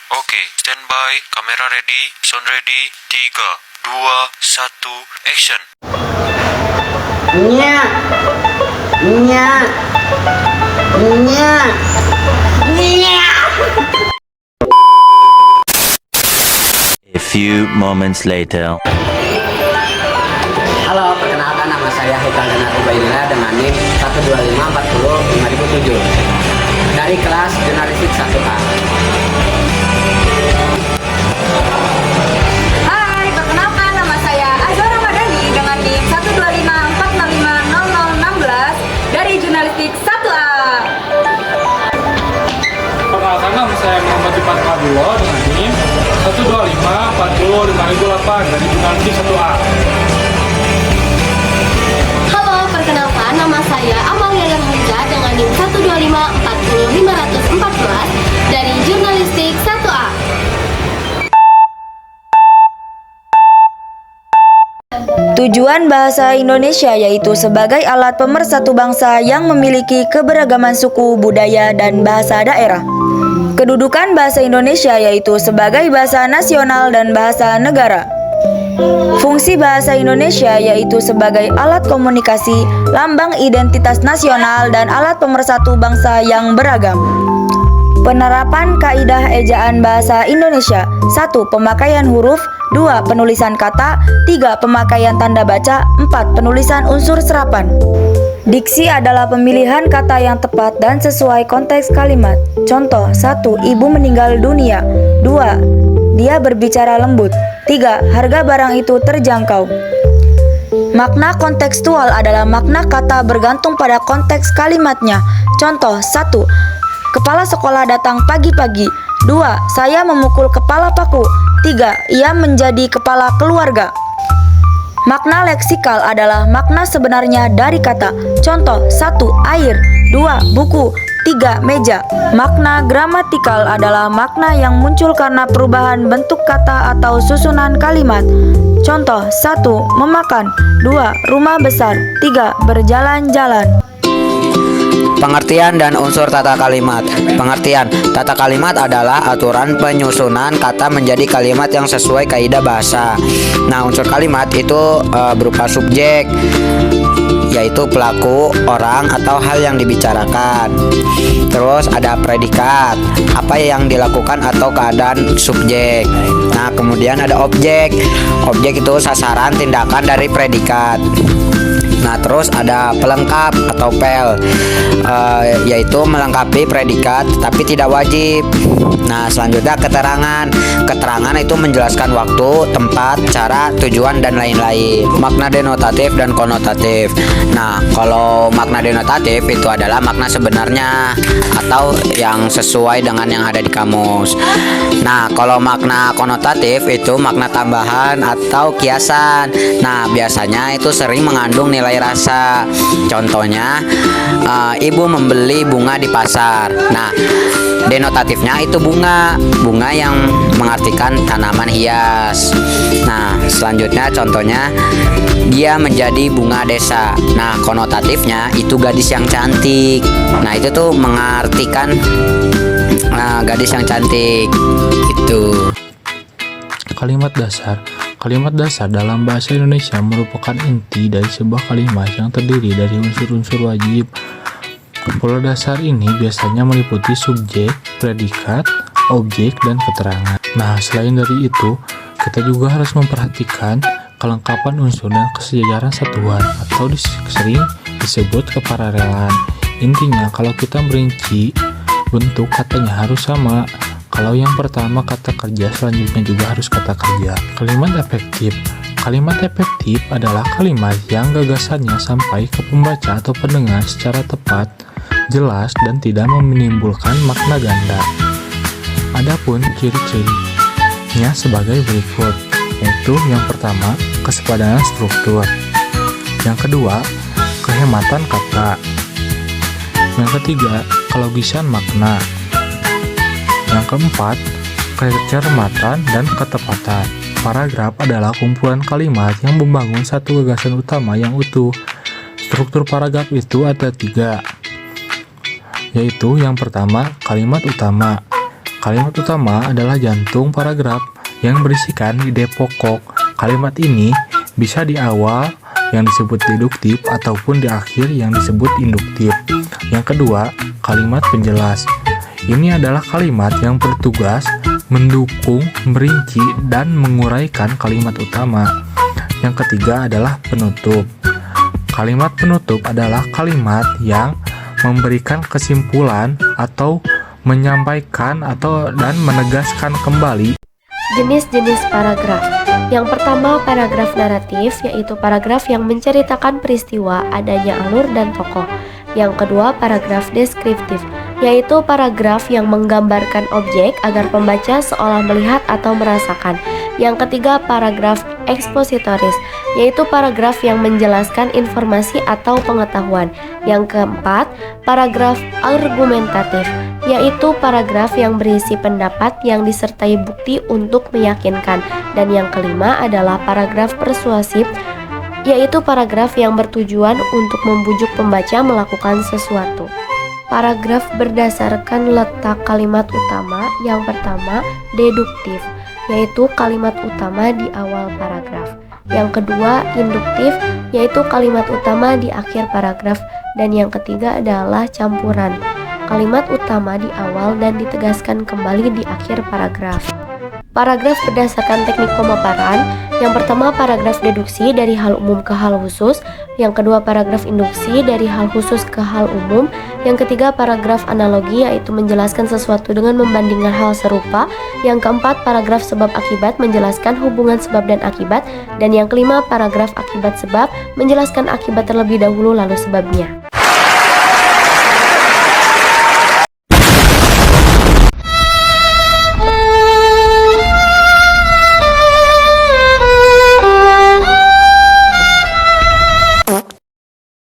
Oke, standby, kamera ready, sound ready, 3, 2, 1, action. Nya, nya, nya, nya. A few moments later. Halo, perkenalkan nama saya Haikal Dana Ubaidillah dengan NIM 125405007 dari kelas Jurnalistik 1A. Hai, perkenalkan nama saya Azhar Ramadhani dengan NIM 125455016 dari Jurnalistik 1A. Perkenalkan nama saya Muhammad Ipan Abdullah dengan NIM 125405008 dari Jurnalistik 1A. Halo, perkenalkan nama saya Amalia Hamzah dengan NIM 125405014 dari Jurnalistik 1A. Tujuan bahasa Indonesia yaitu sebagai alat pemersatu bangsa yang memiliki keberagaman suku, budaya, dan bahasa daerah. Kedudukan bahasa Indonesia yaitu sebagai bahasa nasional dan bahasa negara. Fungsi bahasa Indonesia yaitu sebagai alat komunikasi, lambang identitas nasional, dan alat pemersatu bangsa yang beragam. Penerapan kaidah ejaan bahasa Indonesia. 1. Pemakaian huruf. 2. Penulisan kata. 3. Pemakaian tanda baca. 4. Penulisan unsur serapan. Diksi adalah pemilihan kata yang tepat dan sesuai konteks kalimat. Contoh: 1. Ibu meninggal dunia. 2. Dia berbicara lembut. 3. Harga barang itu terjangkau. Makna kontekstual adalah makna kata bergantung pada konteks kalimatnya. Contoh: 1. Kepala sekolah datang pagi-pagi. 2. Saya memukul kepala paku. 3. Ia menjadi kepala keluarga. Makna leksikal adalah makna sebenarnya dari kata. Contoh: 1. Air. 2. Buku. 3. Meja. Makna gramatikal adalah makna yang muncul karena perubahan bentuk kata atau susunan kalimat. Contoh: 1. Memakan. 2. Rumah besar. 3. Berjalan-jalan. Pengertian dan unsur tata kalimat. Pengertian: tata kalimat adalah aturan penyusunan kata menjadi kalimat yang sesuai kaidah bahasa. Nah, unsur kalimat itu berupa subjek, yaitu pelaku, orang, atau hal yang dibicarakan. Terus ada predikat, apa yang dilakukan atau keadaan subjek. Nah, kemudian ada objek. Objek itu sasaran tindakan dari predikat. Nah, terus ada pelengkap atau pel, yaitu melengkapi predikat tapi tidak wajib. Nah, selanjutnya keterangan. Keterangan itu menjelaskan waktu, tempat, cara, tujuan, dan lain-lain. Makna denotatif dan konotatif. Nah, kalau makna denotatif itu adalah makna sebenarnya atau yang sesuai dengan yang ada di kamus. Nah, kalau makna konotatif itu makna tambahan atau kiasan. Nah, biasanya itu sering mengandung nilai rasa. Contohnya, ibu membeli bunga di pasar. Nah, denotatifnya itu bunga yang mengartikan tanaman hias. Nah, selanjutnya contohnya, dia menjadi bunga desa. Nah, konotatifnya itu gadis yang cantik. Nah, itu tuh mengartikan gadis yang cantik itu. Kalimat dasar. Kalimat dasar dalam bahasa Indonesia merupakan inti dari sebuah kalimat yang terdiri dari unsur-unsur wajib. Pola dasar ini biasanya meliputi subjek, predikat, objek, dan keterangan. Nah, selain dari itu, kita juga harus memperhatikan kelengkapan unsur dan kesejajaran satuan atau sering disebut keparelan. Intinya, kalau kita merinci, bentuk katanya harus sama. Kalau yang pertama kata kerja, selanjutnya juga harus kata kerja. Kalimat efektif. Kalimat efektif adalah kalimat yang gagasannya sampai ke pembaca atau pendengar secara tepat, jelas, dan tidak menimbulkan makna ganda. Adapun ciri-cirinya sebagai berikut, yaitu yang pertama, kesepadanan struktur. Yang kedua, kehematan kata. Yang ketiga, kelogisan makna. Yang keempat, kecermatan dan ketepatan. Paragraf adalah kumpulan kalimat yang membangun satu gagasan utama yang utuh. Struktur paragraf itu ada 3, yaitu yang pertama, kalimat utama. Kalimat utama adalah jantung paragraf yang berisikan ide pokok. Kalimat ini bisa di awal yang disebut deduktif ataupun di akhir yang disebut induktif. Yang kedua, kalimat penjelas. Ini adalah kalimat yang bertugas mendukung, merinci, dan menguraikan kalimat utama. Yang ketiga adalah penutup. Kalimat penutup adalah kalimat yang memberikan kesimpulan atau menyampaikan dan menegaskan kembali. Jenis-jenis paragraf. Yang pertama, paragraf naratif, yaitu paragraf yang menceritakan peristiwa, adanya alur dan tokoh. Yang kedua, paragraf deskriptif, yaitu paragraf yang menggambarkan objek agar pembaca seolah melihat atau merasakan. Yang ketiga, paragraf ekspositoris, yaitu paragraf yang menjelaskan informasi atau pengetahuan. Yang keempat, paragraf argumentatif, yaitu paragraf yang berisi pendapat yang disertai bukti untuk meyakinkan. Dan yang kelima adalah paragraf persuasif, yaitu paragraf yang bertujuan untuk membujuk pembaca melakukan sesuatu. Paragraf berdasarkan letak kalimat utama. Yang pertama, deduktif, yaitu kalimat utama di awal paragraf. Yang kedua, induktif, yaitu kalimat utama di akhir paragraf. Dan yang ketiga adalah campuran, kalimat utama di awal dan ditegaskan kembali di akhir paragraf. Paragraf berdasarkan teknik pemaparan. Yang pertama, paragraf deduksi dari hal umum ke hal khusus. Yang kedua, paragraf induksi dari hal khusus ke hal umum. Yang ketiga, paragraf analogi, yaitu menjelaskan sesuatu dengan membandingkan hal serupa. Yang keempat, paragraf sebab akibat, menjelaskan hubungan sebab dan akibat. Dan yang kelima, paragraf akibat sebab, menjelaskan akibat terlebih dahulu lalu sebabnya.